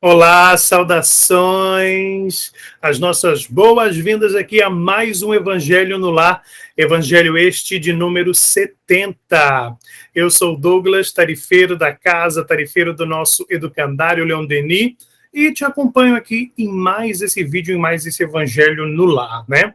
Olá, saudações, as nossas boas-vindas aqui a mais um Evangelho no Lar, Evangelho este de número 70. Eu sou Douglas, tarifeiro da casa, tarifeiro do nosso educandário Leon Denis, e te acompanho aqui em mais esse vídeo, em mais esse Evangelho no Lar, né?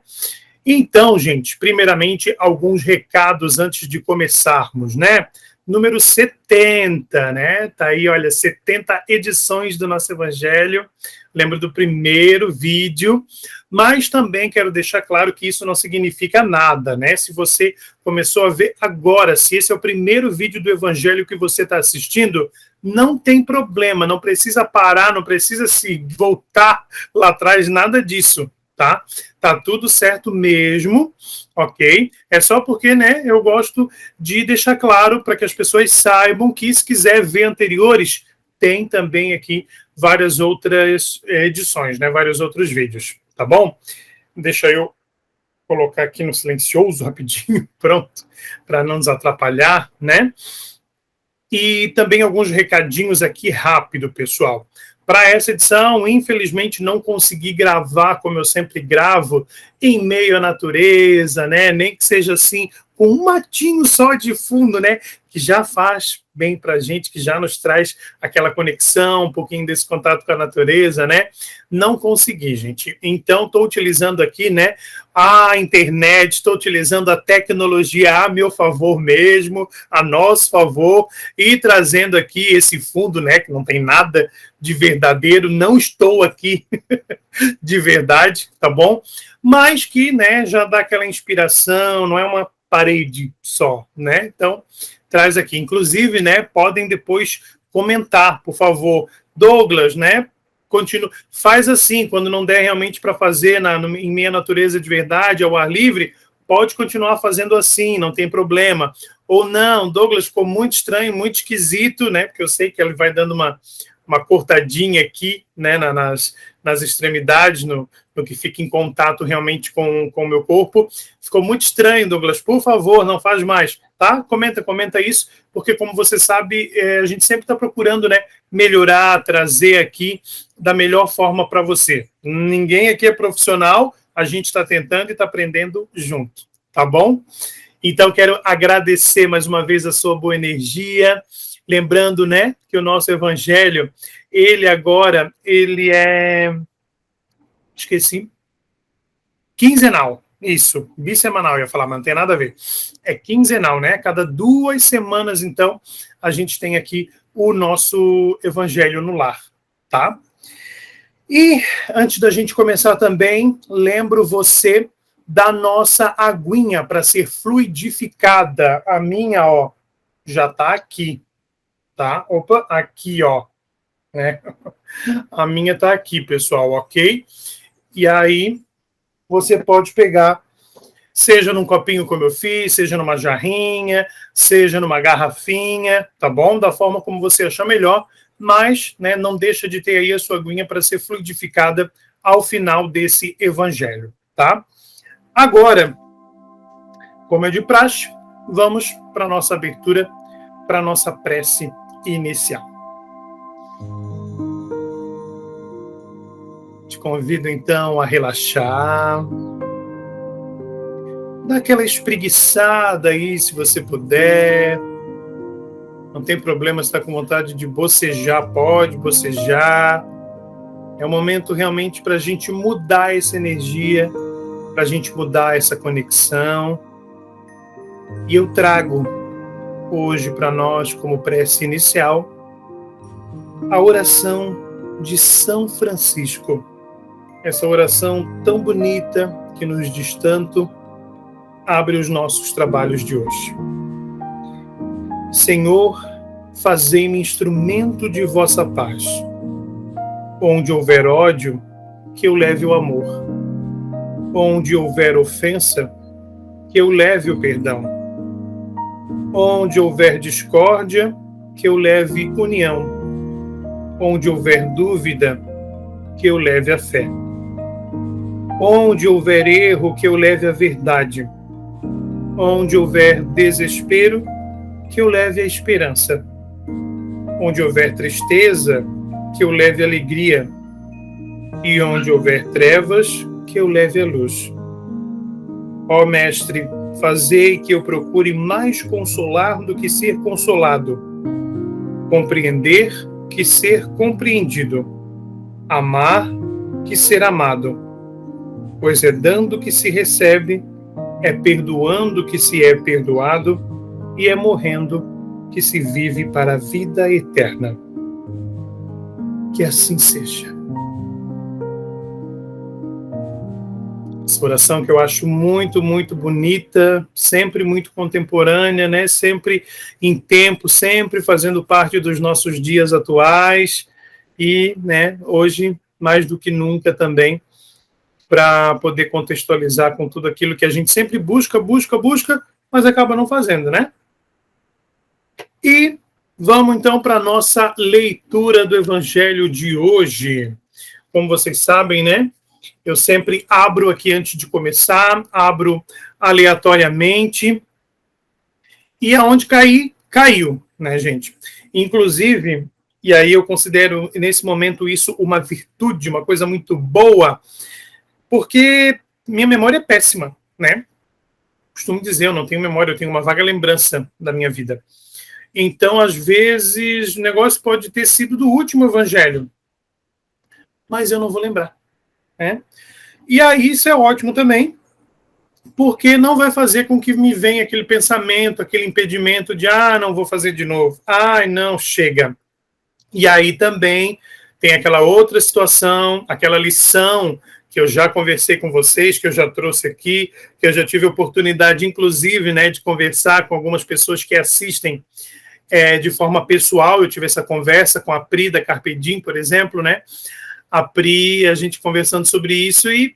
Então, gente, primeiramente, alguns recados antes de começarmos, né? Número 70, né? Tá aí, olha, 70 edições do nosso Evangelho. Lembro do primeiro vídeo, mas também quero deixar claro que isso não significa nada, né? Se você começou a ver agora, se esse é o primeiro vídeo do Evangelho que você está assistindo, não tem problema, não precisa parar, não precisa se voltar lá atrás, nada disso, tá? Tá tudo certo mesmo, ok? É só porque, né, eu gosto de deixar claro para que as pessoas saibam que, se quiser ver anteriores, tem também aqui várias outras edições, né, vários outros vídeos, tá bom? Deixa eu colocar aqui no silencioso rapidinho, pronto, para não nos atrapalhar, né? E também alguns recadinhos aqui rápido, pessoal. Para essa edição, infelizmente, não consegui gravar como eu sempre gravo, em meio à natureza, né? Nem que seja assim, com um matinho só de fundo, né? Que já faz bem para a gente, que já nos traz aquela conexão, um pouquinho desse contato com a natureza, né? Não consegui, gente. Então, estou utilizando aqui, né, a internet, estou utilizando a tecnologia a meu favor mesmo, a nosso favor, e trazendo aqui esse fundo, né, que não tem nada de verdadeiro, não estou aqui de verdade, tá bom? Mas que, né, já dá aquela inspiração, não é uma parede só, né? Então, traz aqui. Inclusive, né, podem depois comentar, por favor. Douglas, né, faz assim, quando não der realmente para fazer em minha natureza de verdade, ao ar livre, pode continuar fazendo assim, não tem problema. Ou não, Douglas, ficou muito estranho, muito esquisito, né, porque eu sei que ele vai dando uma cortadinha aqui, né, nas extremidades, no que fica em contato realmente com o meu corpo. Ficou muito estranho, Douglas. Por favor, não faz mais, tá? Comenta isso, porque, como você sabe, a gente sempre está procurando, né, melhorar, trazer aqui da melhor forma para você. Ninguém aqui é profissional, a gente está tentando e está aprendendo junto, tá bom? Então, quero agradecer mais uma vez a sua boa energia. Lembrando, né, que o nosso Evangelho, ele é... Esqueci. Quinzenal. Isso, bissemanal, eu ia falar, mas não tem nada a ver. É quinzenal, né? Cada 2 semanas, então, a gente tem aqui o nosso Evangelho no Lar, tá? E, antes da gente começar também, lembro você da nossa aguinha para ser fluidificada. A minha, ó, já tá aqui, tá? Opa, aqui, ó. Né? A minha tá aqui, pessoal, ok? E aí, você pode pegar, seja num copinho como eu fiz, seja numa jarrinha, seja numa garrafinha, tá bom? Da forma como você achar melhor, mas, né, não deixa de ter aí a sua aguinha para ser fluidificada ao final desse evangelho, tá? Agora, como é de praxe, vamos para a nossa abertura, para a nossa prece inicial. Te convido, então, a relaxar. Dá aquela espreguiçada aí, se você puder. Não tem problema se está com vontade de bocejar, pode bocejar. É um momento realmente para a gente mudar essa energia, para a gente mudar essa conexão. E eu trago hoje para nós, como prece inicial, a oração de São Francisco. Essa oração tão bonita, que nos diz tanto, abre os nossos trabalhos de hoje. Senhor, fazei-me instrumento de vossa paz. Onde houver ódio, que eu leve o amor. Onde houver ofensa, que eu leve o perdão. Onde houver discórdia, que eu leve união. Onde houver dúvida, que eu leve a fé. Onde houver erro, que eu leve a verdade. Onde houver desespero, que eu leve a esperança. Onde houver tristeza, que eu leve alegria, e onde houver trevas, que eu leve a luz. Ó Mestre, fazei que eu procure mais consolar do que ser consolado, compreender que ser compreendido, amar que ser amado, pois é dando que se recebe, é perdoando que se é perdoado, e é morrendo que se vive para a vida eterna. Que assim seja. Essa oração que eu acho muito, muito bonita, sempre muito contemporânea, né? Sempre em tempo, sempre fazendo parte dos nossos dias atuais e, né, hoje, mais do que nunca também, para poder contextualizar com tudo aquilo que a gente sempre busca, mas acaba não fazendo, né? E vamos então para a nossa leitura do Evangelho de hoje. Como vocês sabem, né? Eu sempre abro aqui antes de começar, abro aleatoriamente, e aonde cair, caiu, né, gente? Inclusive, e aí eu considero nesse momento isso uma virtude, uma coisa muito boa, porque minha memória é péssima, né? Costumo dizer, eu não tenho memória, eu tenho uma vaga lembrança da minha vida. Então, às vezes, o negócio pode ter sido do último evangelho, mas eu não vou lembrar, né? E aí isso é ótimo também, porque não vai fazer com que me venha aquele pensamento, aquele impedimento de, não vou fazer de novo. Não, chega. E aí também tem aquela outra situação, aquela lição que eu já conversei com vocês, que eu já trouxe aqui, que eu já tive oportunidade, inclusive, né, de conversar com algumas pessoas que assistem de forma pessoal. Eu tive essa conversa com a Pri da Carpe Diem, por exemplo, né? A Pri, a gente conversando sobre isso, e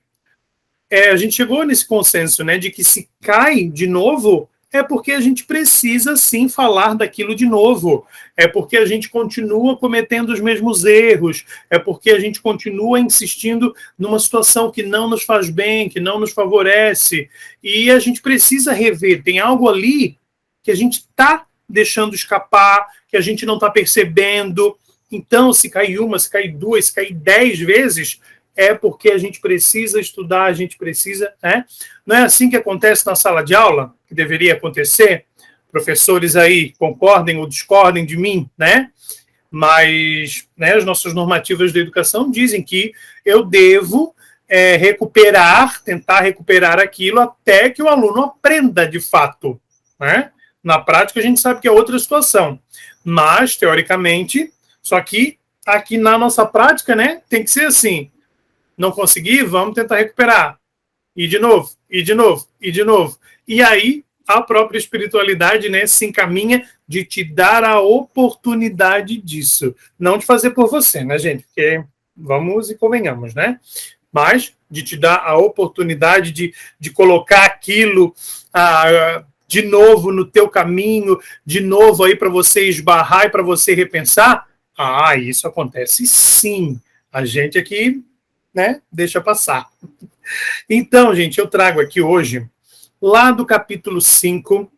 a gente chegou nesse consenso, né, de que se cai de novo, é porque a gente precisa, sim, falar daquilo de novo. É porque a gente continua cometendo os mesmos erros. É porque a gente continua insistindo numa situação que não nos faz bem, que não nos favorece. E a gente precisa rever. Tem algo ali que a gente está deixando escapar, que a gente não está percebendo. Então, se cai uma, se cai duas, se cai 10 vezes, é porque a gente precisa estudar, a gente precisa, né? Não é assim que acontece na sala de aula, que deveria acontecer? Professores aí concordem ou discordem de mim, né? Mas, né, as nossas normativas da educação dizem que eu devo tentar recuperar aquilo até que o aluno aprenda de fato, né? Na prática, a gente sabe que é outra situação, mas, teoricamente, só que aqui na nossa prática, né, tem que ser assim. Não conseguir, vamos tentar recuperar. E de novo, e de novo, e de novo. E aí, a própria espiritualidade, né, se encaminha de te dar a oportunidade disso. Não de fazer por você, né, gente? Porque vamos e convenhamos, né? Mas de te dar a oportunidade de colocar aquilo de novo no teu caminho, de novo aí para você esbarrar e para você repensar. Isso acontece sim. A gente aqui, né, deixa passar. Então, gente, eu trago aqui hoje, lá do capítulo 5,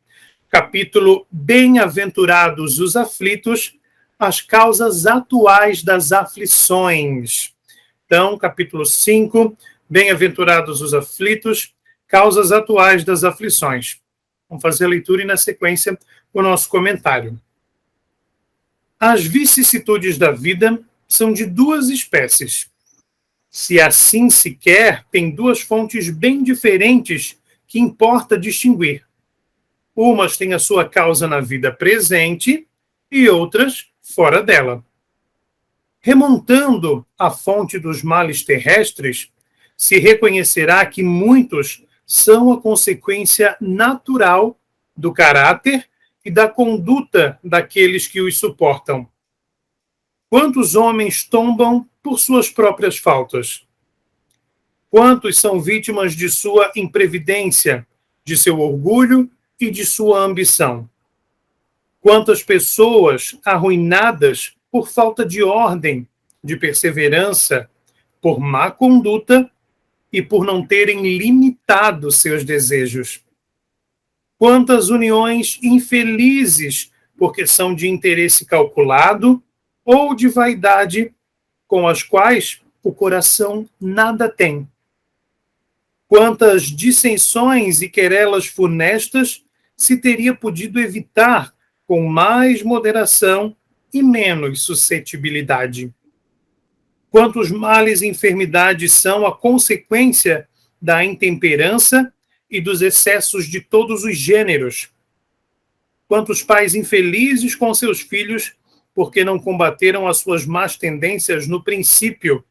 capítulo Bem-aventurados os aflitos, as causas atuais das aflições. Então, capítulo 5, Bem-aventurados os aflitos, causas atuais das aflições. Vamos fazer a leitura e, na sequência, o nosso comentário. As vicissitudes da vida são de duas espécies. Se assim se quer, tem duas fontes bem diferentes que importa distinguir. Umas têm a sua causa na vida presente e outras fora dela. Remontando à fonte dos males terrestres, se reconhecerá que muitos são a consequência natural do caráter e da conduta daqueles que os suportam. Quantos homens tombam por suas próprias faltas? Quantos são vítimas de sua imprevidência, de seu orgulho e de sua ambição? Quantas pessoas arruinadas por falta de ordem, de perseverança, por má conduta e por não terem limitado seus desejos? Quantas uniões infelizes porque são de interesse calculado ou de vaidade com as quais o coração nada tem. Quantas dissensões e querelas funestas se teria podido evitar com mais moderação e menos suscetibilidade. Quantos males e enfermidades são a consequência da intemperança e dos excessos de todos os gêneros. Quantos pais infelizes com seus filhos porque não combateram as suas más tendências no princípio,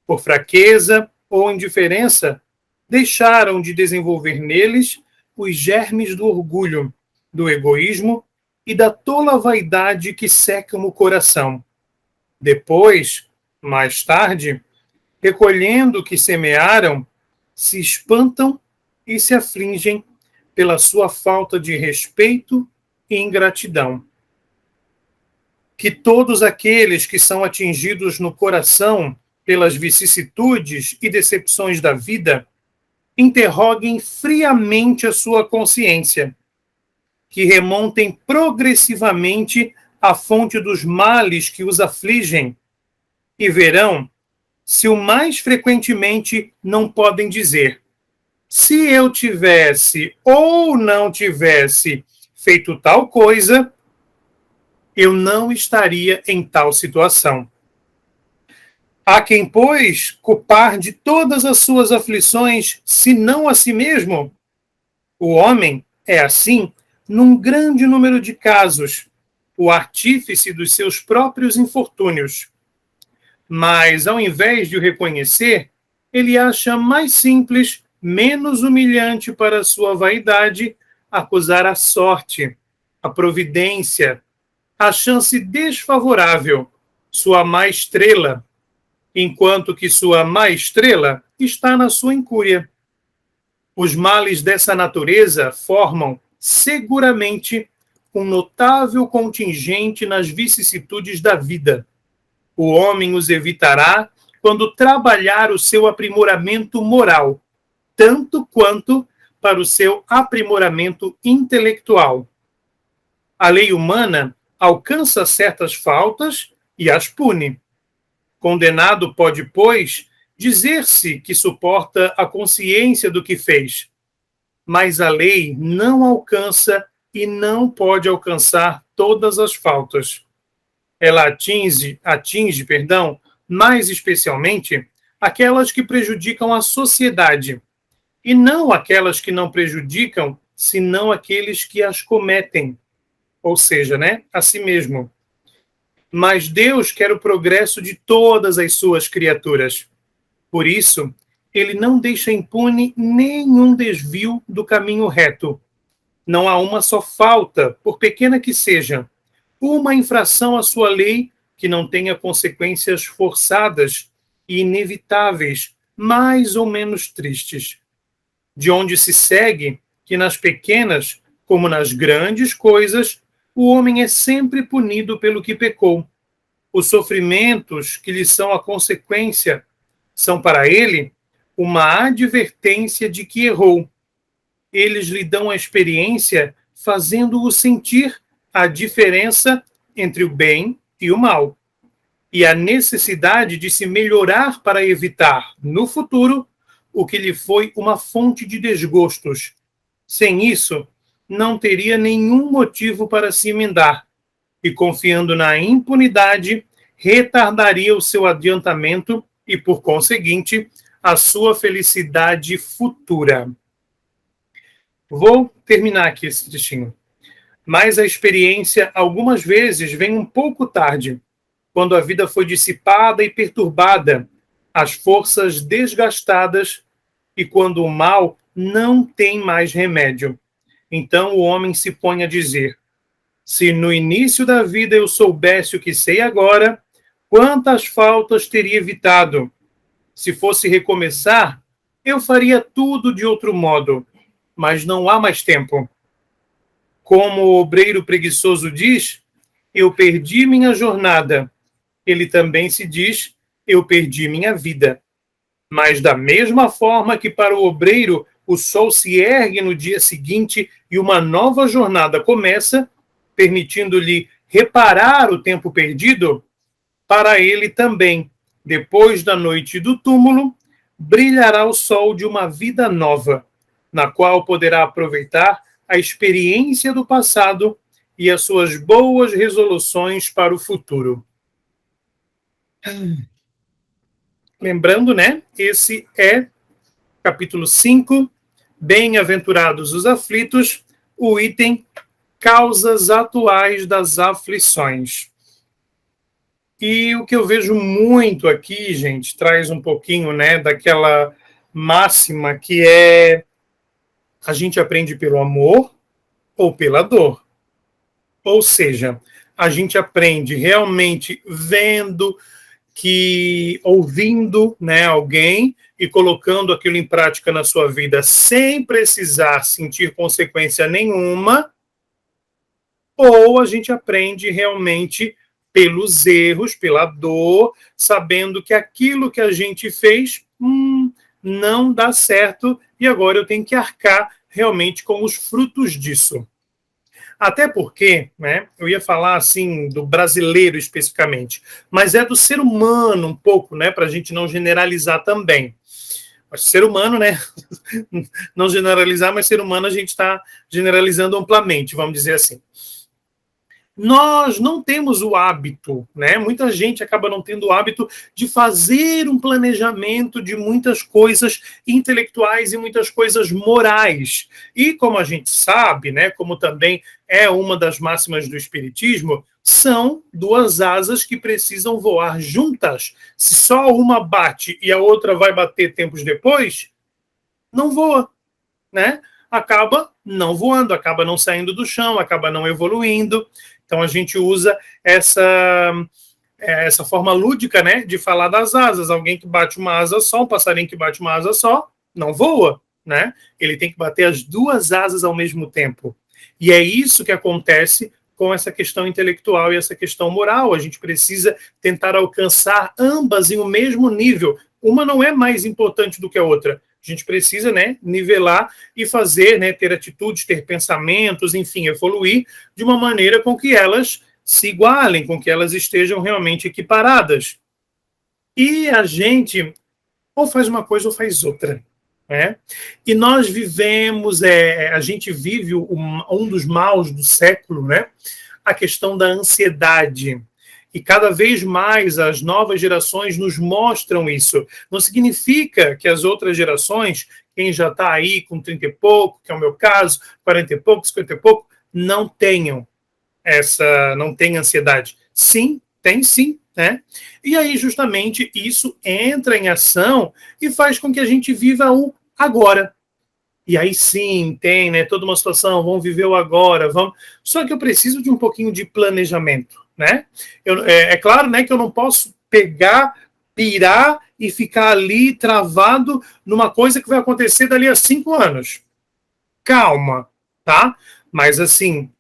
por fraqueza ou indiferença, deixaram de desenvolver neles os germes do orgulho, do egoísmo e da tola vaidade que secam o coração. Depois, mais tarde, recolhendo o que semearam, se espantam e se afligem pela sua falta de respeito e ingratidão. Que todos aqueles que são atingidos no coração pelas vicissitudes e decepções da vida interroguem friamente a sua consciência, que remontem progressivamente à fonte dos males que os afligem e verão se o mais frequentemente não podem dizer: se eu tivesse ou não tivesse feito tal coisa, eu não estaria em tal situação. Há quem, pois, culpar de todas as suas aflições, senão a si mesmo? O homem é, assim, num grande número de casos, o artífice dos seus próprios infortúnios. Mas, ao invés de o reconhecer, ele acha mais simples, menos humilhante para a sua vaidade, acusar a sorte, a providência, a chance desfavorável, sua má estrela, enquanto que sua má estrela está na sua incúria. Os males dessa natureza formam, seguramente, um notável contingente nas vicissitudes da vida. O homem os evitará quando trabalhar o seu aprimoramento moral, tanto quanto para o seu aprimoramento intelectual. A lei humana alcança certas faltas e as pune. Condenado pode, pois, dizer-se que suporta a consciência do que fez, mas a lei não alcança e não pode alcançar todas as faltas. Ela atinge, mais especialmente aquelas que prejudicam a sociedade, e não aquelas que não prejudicam, senão aqueles que as cometem, ou seja, a si mesmo. Mas Deus quer o progresso de todas as suas criaturas. Por isso, ele não deixa impune nenhum desvio do caminho reto. Não há uma só falta, por pequena que seja, uma infração à sua lei que não tenha consequências forçadas e inevitáveis, mais ou menos tristes. De onde se segue que nas pequenas, como nas grandes coisas, o homem é sempre punido pelo que pecou. Os sofrimentos que lhe são a consequência são para ele uma advertência de que errou. Eles lhe dão a experiência fazendo-o sentir a diferença entre o bem e o mal, e a necessidade de se melhorar para evitar, no futuro, o que lhe foi uma fonte de desgostos. Sem isso, não teria nenhum motivo para se emendar, e confiando na impunidade, retardaria o seu adiantamento e, por conseguinte, a sua felicidade futura. Vou terminar aqui esse trechinho. Mas a experiência, algumas vezes, vem um pouco tarde, quando a vida foi dissipada e perturbada, as forças desgastadas e quando o mal não tem mais remédio. Então o homem se põe a dizer: se no início da vida eu soubesse o que sei agora, quantas faltas teria evitado? Se fosse recomeçar, eu faria tudo de outro modo, mas não há mais tempo. Como o obreiro preguiçoso diz, eu perdi minha jornada. Ele também se diz, eu perdi minha vida. Mas da mesma forma que para o obreiro o sol se ergue no dia seguinte e uma nova jornada começa, permitindo-lhe reparar o tempo perdido, para ele também, depois da noite do túmulo, brilhará o sol de uma vida nova, na qual poderá aproveitar a experiência do passado e as suas boas resoluções para o futuro. Lembrando, né? Esse é capítulo 5, Bem-aventurados os aflitos, o item Causas atuais das aflições. E o que eu vejo muito aqui, gente, traz um pouquinho, né, daquela máxima que é: a gente aprende pelo amor ou pela dor. Ou seja, a gente aprende realmente vendo, ouvindo, né, alguém e colocando aquilo em prática na sua vida sem precisar sentir consequência nenhuma, ou a gente aprende realmente pelos erros, pela dor, sabendo que aquilo que a gente fez não dá certo e agora eu tenho que arcar realmente com os frutos disso. Até porque, né, eu ia falar assim do brasileiro especificamente, mas é do ser humano um pouco, né, para a gente não generalizar também. Mas ser humano, né, não generalizar, mas ser humano a gente está generalizando amplamente, vamos dizer assim. Nós não temos o hábito, né? Muita gente acaba não tendo o hábito de fazer um planejamento de muitas coisas intelectuais e muitas coisas morais. E como a gente sabe, né, como também é uma das máximas do Espiritismo, são duas asas que precisam voar juntas. Se só uma bate e a outra vai bater tempos depois, não voa, né? Acaba não voando, acaba não saindo do chão, acaba não evoluindo. Então a gente usa essa forma lúdica, né, de falar das asas. Alguém que bate uma asa só, um passarinho que bate uma asa só, não voa, né? Ele tem que bater as duas asas ao mesmo tempo. E é isso que acontece com essa questão intelectual e essa questão moral. A gente precisa tentar alcançar ambas em um mesmo nível. Uma não é mais importante do que a outra. A gente precisa, né, nivelar e fazer, né, ter atitudes, ter pensamentos, enfim, evoluir de uma maneira com que elas se igualem, com que elas estejam realmente equiparadas. E a gente ou faz uma coisa ou faz outra, né? E nós vivemos, a gente vive um dos maus do século, né? A questão da ansiedade. E cada vez mais as novas gerações nos mostram isso. Não significa que as outras gerações, quem já está aí com 30 e pouco, que é o meu caso, 40 e pouco, 50 e pouco, não tenham não tem ansiedade. Sim, tem sim, né? E aí justamente isso entra em ação e faz com que a gente viva o agora. E aí sim, tem, né, toda uma situação, vamos viver o agora, vamos. Só que eu preciso de um pouquinho de planejamento, né? É claro, né, que eu não posso pegar, pirar e ficar ali travado numa coisa que vai acontecer dali a 5 anos. Calma, tá? Mas assim,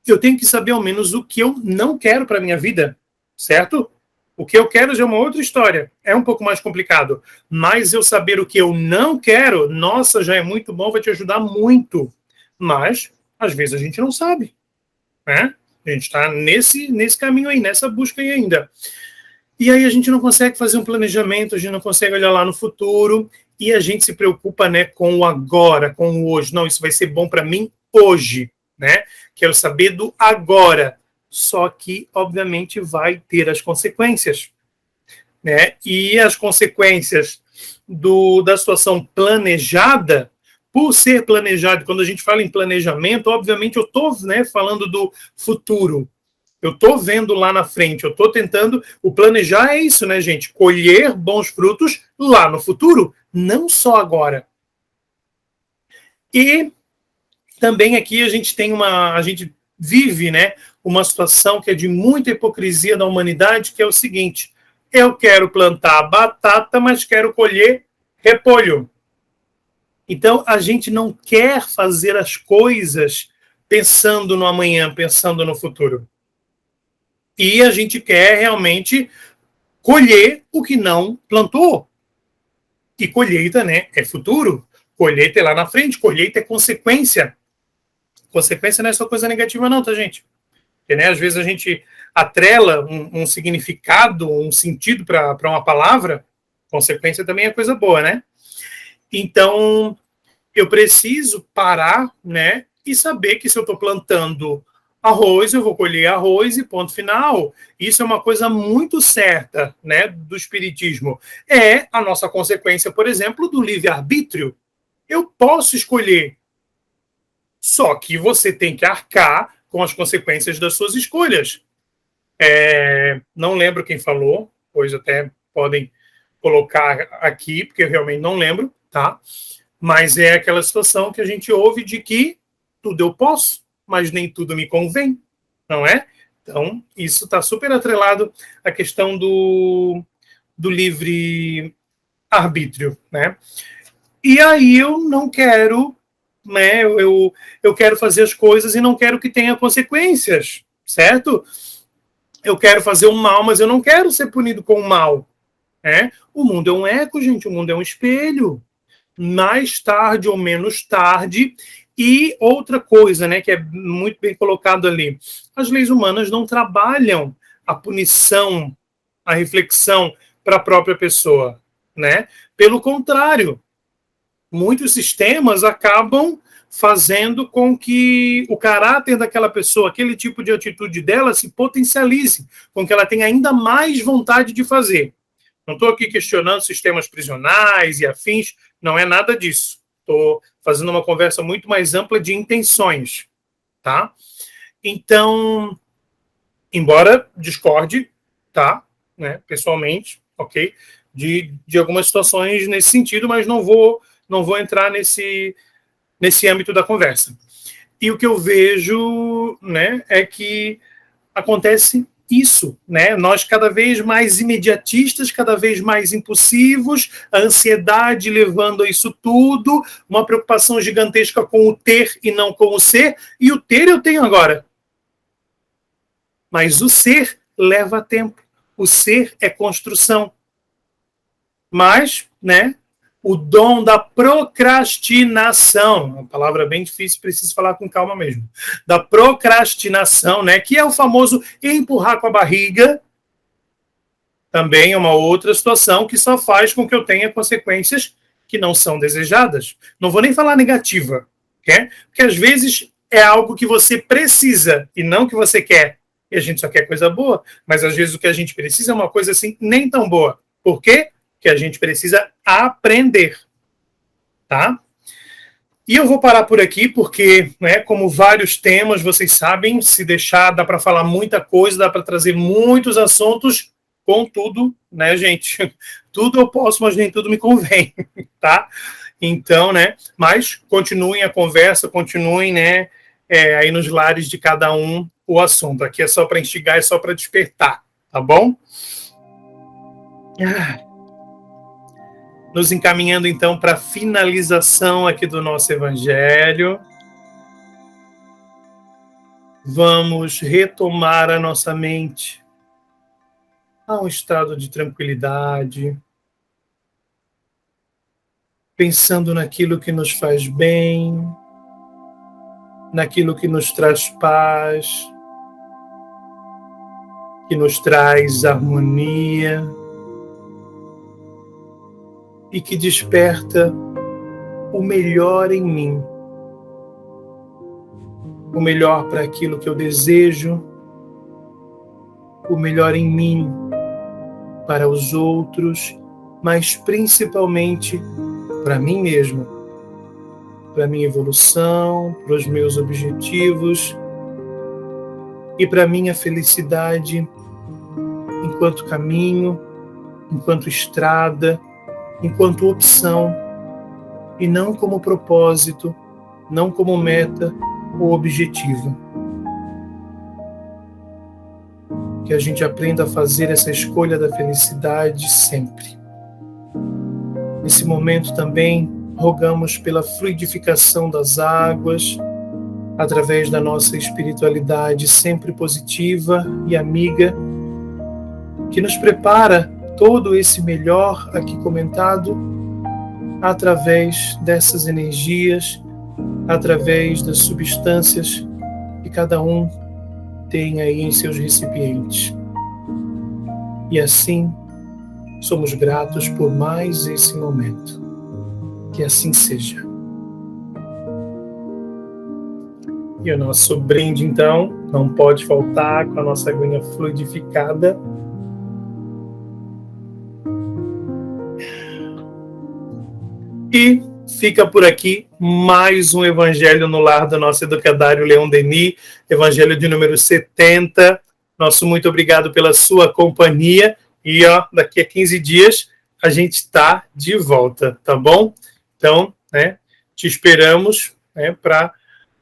eu tenho que saber ao menos o que eu não quero para minha vida, certo? O que eu quero já é uma outra história. É um pouco mais complicado. Mas eu saber o que eu não quero, nossa, já é muito bom, vai te ajudar muito. Mas, às vezes, a gente não sabe, né? A gente está nesse caminho aí, nessa busca aí ainda. E aí a gente não consegue fazer um planejamento, a gente não consegue olhar lá no futuro e a gente se preocupa, né, com o agora, com o hoje. Não, isso vai ser bom para mim hoje, né? Quero saber do agora. Só que, obviamente, vai ter as consequências, né? E as consequências da situação planejada, por ser planejado, quando a gente fala em planejamento, obviamente eu estou, né, falando do futuro. Eu estou vendo lá na frente, eu estou tentando. O planejar é isso, né, gente? Colher bons frutos lá no futuro, não só agora. E também aqui a gente tem a gente vive, né, uma situação que é de muita hipocrisia da humanidade, que é o seguinte: eu quero plantar batata, mas quero colher repolho. Então a gente não quer fazer as coisas pensando no amanhã, pensando no futuro. E a gente quer realmente colher o que não plantou. E colheita, né, é futuro. Colheita é lá na frente, colheita é consequência. Consequência não é só coisa negativa não, tá, gente? Porque, né, às vezes a gente atrela um significado, um sentido para uma palavra, consequência também é coisa boa, né? Então, eu preciso parar, né, e saber que se eu estou plantando arroz, eu vou colher arroz e ponto final. Isso é uma coisa muito certa, né, do espiritismo. É a nossa consequência, por exemplo, do livre-arbítrio. Eu posso escolher, só que você tem que arcar com as consequências das suas escolhas. Não lembro quem falou, pois até podem colocar aqui, porque eu realmente não lembro, tá? Mas é aquela situação que a gente ouve de que tudo eu posso, mas nem tudo me convém, não é? Então, isso está super atrelado à questão do livre-arbítrio, né? E aí eu não quero, né? Eu quero fazer as coisas e não quero que tenha consequências, certo? Eu quero fazer o mal, mas eu não quero ser punido com o mal, né? O mundo é um eco, gente, o mundo é um espelho. Mais tarde ou menos tarde. E outra coisa, né, que é muito bem colocado ali, as leis humanas não trabalham a punição, a reflexão para a própria pessoa, né? Pelo contrário, muitos sistemas acabam fazendo com que o caráter daquela pessoa, aquele tipo de atitude dela se potencialize, com que ela tenha ainda mais vontade de fazer. Não estou aqui questionando sistemas prisionais e afins, não é nada disso. Estou fazendo uma conversa muito mais ampla de intenções, tá? Então, embora discorde, tá? Né, pessoalmente, ok? De algumas situações nesse sentido, mas não vou entrar nesse âmbito da conversa. E o que eu vejo, né, é que acontece isso, né? Nós cada vez mais imediatistas, cada vez mais impulsivos, a ansiedade levando a isso tudo, uma preocupação gigantesca com o ter e não com o ser, e o ter eu tenho agora. Mas o ser leva tempo. O ser é construção. Mas, né, o dom da procrastinação, uma palavra bem difícil, preciso falar com calma mesmo, da procrastinação, né, que é o famoso empurrar com a barriga, também é uma outra situação que só faz com que eu tenha consequências que não são desejadas. Não vou nem falar negativa, okay? Porque às vezes é algo que você precisa e não que você quer. E a gente só quer coisa boa, mas às vezes o que a gente precisa é uma coisa assim nem tão boa. Por quê? Que a gente precisa aprender, tá? E eu vou parar por aqui porque, né, como vários temas, vocês sabem, se deixar dá para falar muita coisa, dá para trazer muitos assuntos, contudo, né, gente, tudo eu posso, mas nem tudo me convém, tá? Então, né, mas continuem a conversa, continuem, né, aí nos lares de cada um o assunto. Aqui é só para instigar, é só para despertar, tá bom? Nos encaminhando, então, para a finalização aqui do nosso Evangelho. Vamos retomar a nossa mente a um estado de tranquilidade, pensando naquilo que nos faz bem, naquilo que nos traz paz, que nos traz harmonia, e que desperta o melhor em mim, o melhor para aquilo que eu desejo, o melhor em mim para os outros, mas principalmente para mim mesmo, para a minha evolução, para os meus objetivos e para a minha felicidade enquanto caminho, enquanto estrada, enquanto opção, e não como propósito, não como meta ou objetivo. Que a gente aprenda a fazer essa escolha da felicidade sempre. Nesse momento também, rogamos pela fluidificação das águas, através da nossa espiritualidade sempre positiva e amiga, que nos prepara todo esse melhor aqui comentado através dessas energias, através das substâncias que cada um têm aí em seus recipientes. E assim, somos gratos por mais esse momento. Que assim seja. E o nosso brinde, então, não pode faltar com a nossa aguinha fluidificada. E fica por aqui mais um Evangelho no Lar do nosso educandário Leon Denis, Evangelho de número 70. Nosso muito obrigado pela sua companhia. E daqui a 15 dias a gente está de volta, tá bom? Então, te esperamos para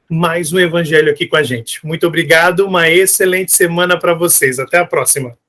mais um Evangelho aqui com a gente. Muito obrigado, uma excelente semana para vocês. Até a próxima.